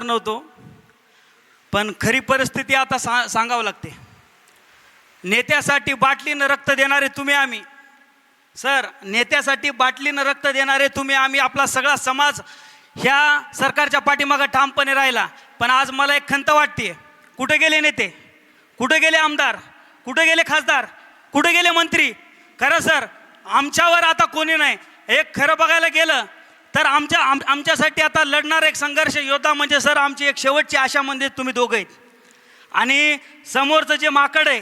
बोलणार नव्हतो, पण खरी परिस्थिती आता सांगावं लागते. नेत्यासाठी बाटलीनं रक्त देणारे तुम्ही आम्ही, सर नेत्यासाठी बाटलीनं रक्त देणारे तुम्ही आम्ही, आपला सगळा समाज ह्या सरकारच्या पाठीमागं ठामपणे राहिला. पण आज मला एक खंत वाटते, कुठे गेले नेते, कुठे गेले आमदार, कुठे गेले खासदार, कुठे गेले मंत्री? खरं सर आमच्यावर आता कोणी नाही. एक खरं बघायला गेलं तर आमच्यासाठी आता लढणारा एक संघर्ष योद्धा म्हणजे सर आमची एक शेवटची आशा म्हणजे तुम्ही दोघं आहेत. आणि समोरचं जे माकड आहे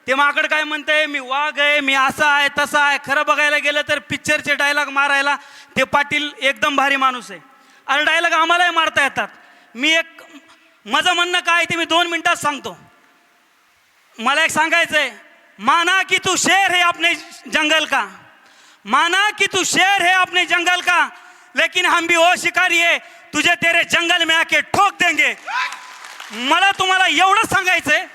ते माकड काय म्हणतंय, मी वाघ आहे, मी असा आहे तसा आहे. खरं बघायला गेलं तर पिक्चरचे डायलॉग मारायला ते पाटील एकदम भारी माणूस आहे. अरे डायलॉग आम्हालाही मारता येतात. माझं म्हणणं काय ते मी 2 मिनिटात सांगतो. मला एक सांगायचं आहे, माना कि तू शेर है अपने जंगल का, माना कि तू शेर है अपने जंगल का, लेकिन हम भी वो शिकारी है, तुझे तेरे जंगल में आके ठोक देंगे. मला तुम्हाला एवढंच सांगायचंय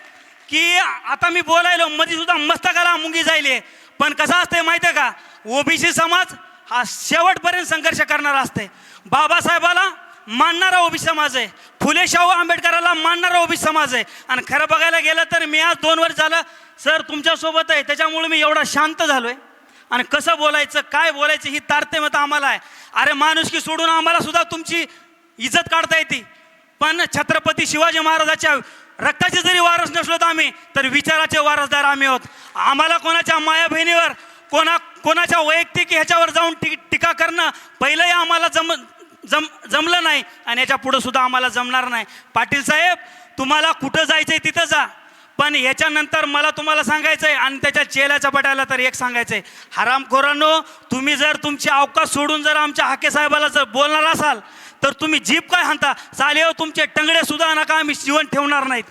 की आता मी बोलायलो मध्ये सुद्धा मस्तकाला मुंगी जायले, पण कसं असतंय माहिती आहे का, ओबीसी समाज हा शेवटपर्यंत संघर्ष करणारा असते. बाबासाहेबाला मानणारा ओबीसी समाज आहे, फुले शाहू आंबेडकराला मानणारा ओबीसी समाज आहे. आणि खरं बघायला गेलं तर मी आज 2 वर्ष झालं सर तुमच्यासोबत आहे, त्याच्यामुळे मी एवढा शांत झालोय. आणि कसं बोलायचं काय बोलायचं ही तारतम्यता आम्हाला आहे. अरे माणुसकी सोडून आम्हाला सुद्धा तुमची इज्जत काढता येते, पण छत्रपती शिवाजी महाराजाच्या रक्ताचे जरी वारस नसलो तर आम्ही तर विचाराचे वारसदार आम्ही आहोत. आम्हाला कोणाच्या माया बहिणीवर कोणाच्या वैयक्तिक ह्याच्यावर जाऊन टीका करणं पहिलंही आम्हाला जमलं नाही आणि याच्या पुढं सुद्धा आम्हाला जमणार नाही. पाटील साहेब तुम्हाला कुठं जायचंय तिथं जा, पण याच्यानंतर मला तुम्हाला सांगायचं आहे आणि त्याच्या चेल्याच्या पटायला तर एक सांगायचं आहे, हरामखोरांनो तुम्ही जर तुमची अवकाश सोडून जर आमच्या हाके साहेबाला जर बोलणार असाल तर तुम्ही जीप काय हाणता चालेल, तुमचे टंगडे सुद्धा नका आम्ही जीवन ठेवणार नाहीत.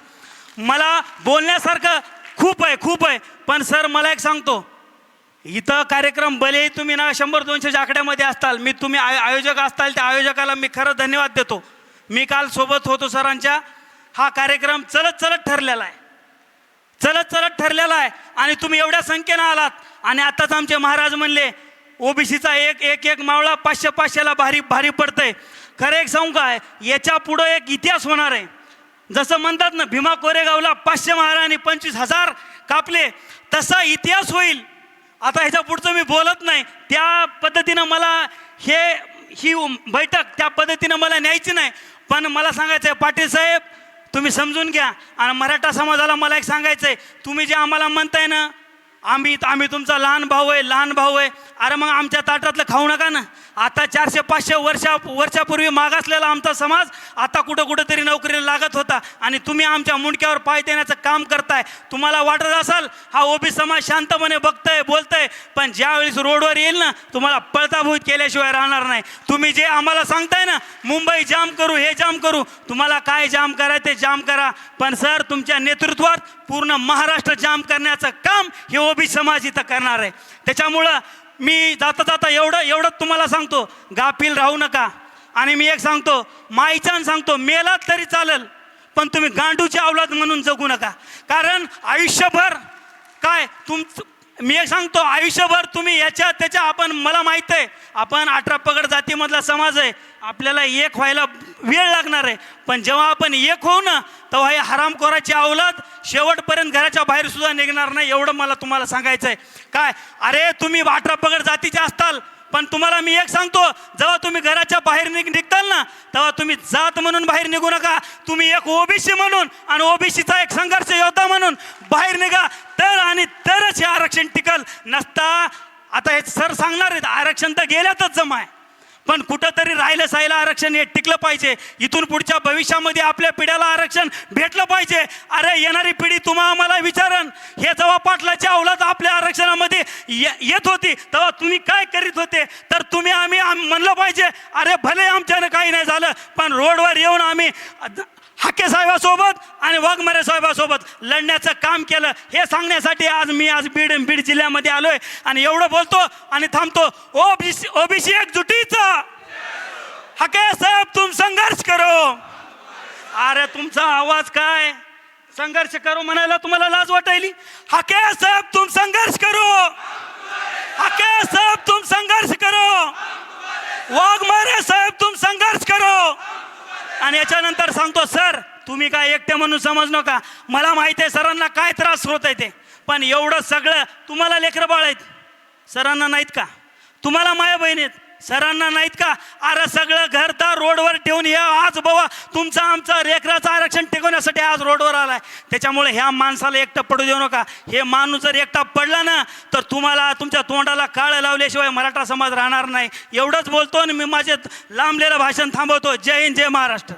मला बोलण्यासारखं खूप आहे, पण सर मला एक सांगतो, इथं कार्यक्रम भले तुम्ही ना 100-200 आकड्यामध्ये असताल, मी तुम्ही आयोजक असताल त्या आयोजकाला मी खरं धन्यवाद देतो. मी काल सोबत होतो सरांच्या. हा कार्यक्रम चलत ठरलेला आहे आणि तुम्ही एवढ्या संख्येनं आलात. आणि आताच आमचे महाराज म्हणले ओबीसीचा एक मावळा 500-500ला भारी पडतंय. खरं एक सांगू काय, याच्या पुढं एक इतिहास होणार आहे. जसं म्हणतात ना भीमा कोरेगावला 500 महाराणी 25,000 कापले, तसा इतिहास होईल. आता ह्याच्या पुढचं मी बोलत नाही, त्या पद्धतीनं मला ही बैठक त्या पद्धतीनं मला न्यायची नाही. पण मला सांगायचं आहे पाटील साहेब तुम्ही समजून घ्या. आणि मराठा समाजाला मला एक सांगायचं आहे, तुम्ही जे आम्हाला म्हणताय ना आम्ही तुमचा लहान भाऊ आहे, अरे मग आमच्या ताटातलं खाऊ नका ना. आता 400-500 वर्षापूर्वी मागासलेला आमचा समाज आता कुठं तरी नोकरीला लागत होता आणि तुम्ही आमच्या मुंडक्यावर पाय देण्याचं काम करताय. तुम्हाला वाटत असाल हा ओबीसी समाज शांतपणे बघतंय बोलतंय, पण ज्यावेळेस रोडवर येईल ना तुम्हाला पळताभूत केल्याशिवाय राहणार नाही. तुम्ही जे आम्हाला सांगताय ना मुंबई जाम करू हे जाम करू, तुम्हाला काय जाम करायचं ते जाम करा, पण सर तुमच्या नेतृत्वात पूर्ण महाराष्ट्र जाम करण्याचं काम हे ओबीसी समाज इथं करणार आहे. त्याच्यामुळं मी जाता एवढंच तुम्हाला सांगतो, गाफील राहू नका. आणि मी एक सांगतो माईचान सांगतो, मेलात तरी चालेल पण तुम्ही गांडूची अवलाद म्हणून जगू नका. कारण आयुष्यभर मी एक सांगतो आयुष्यभर तुम्ही याच्या त्याच्या मला माहीत आहे आपण 18 पगड जातीमधला समाज आहे, आपल्याला एक व्हायला वेळ लागणार आहे. पण जेव्हा आपण एक होऊ ना तेव्हा हे हरामखोराची अवलाद शेवटपर्यंत घराच्या बाहेर सुद्धा निघणार नाही. एवढं मला तुम्हाला सांगायचं आहे. काय अरे तुम्ही 18 पगड जातीचे असताल, पण तुम्हाला मी एक सांगतो, जेव्हा तुम्ही घराच्या बाहेर निघताल ना तेव्हा तुम्ही जात म्हणून बाहेर निघू नका. तुम्ही एक ओबीसी म्हणून आणि ओबीसीचा एक संघर्ष योद्धा म्हणून बाहेर निघा, तरच हे आरक्षण टिकल. नसता आता हे सर सांगणार आहेत आरक्षण तर गेल्यातच जमा आहे, पण कुठंतरी राहिलं सायला आरक्षण हे टिकलं पाहिजे. इथून पुढच्या भविष्यामध्ये आपल्या पिढ्याला आरक्षण भेटलं पाहिजे. अरे येणारी पिढी तुम्हा आम्हाला विचारण, हे जेव्हा पाटलाच्या अवलाद आपल्या आरक्षणामध्ये येत होती तेव्हा तुम्ही काय करीत होते, तर आम्ही म्हणलं पाहिजे अरे भले आमच्यानं काही नाही झालं पण रोडवर येऊन आम्ही हाके साहेबासोबत आणि वाघमारे साहेबासोबत लढण्याचं काम केलं. हे सांगण्यासाठी आज बीड जिल्ह्यामध्ये आलोय आणि एवढं बोलतो आणि थांबतो. ओबीसी एकजुटीचा हाके साहेब तुम संघर्ष करो. अरे तुमचा आवाज काय संघर्ष करो म्हणायला तुम्हाला लाज वाटायली. हाके साहेब तुम संघर्ष करो, हाके साहेब तुम संघर्ष करो, वाघमारे साहेब तुम संघर्ष करो. आणि याच्यानंतर सांगतो सर, तुम्ही काय एकटे म्हणून समज नका, मला माहिती आहे सरांना काय त्रास होत आहे ते, पण एवढं सगळं तुम्हाला लेकरं बाळ आहेत, सरांना नाहीत का? तुम्हाला माया बहीण आहेत, सरांना नाहीत का? अरे सगळं घरदार रोडवर ठेवून हे आज बाबा तुमचं आमचं लेकराचं आरक्षण टिकवण्यासाठी आज रोडवर आलाय. त्याच्यामुळे ह्या माणसाला एकटं पडू देऊ नका. हे माणूस जर एकटा पडला ना तर तुम्हाला तुमच्या तोंडाला काळं लावल्याशिवाय मराठा समाज राहणार नाही. एवढंच बोलतो आणि मी माझे लांबलेलं भाषण थांबवतो. जय हिंद, जय महाराष्ट्र.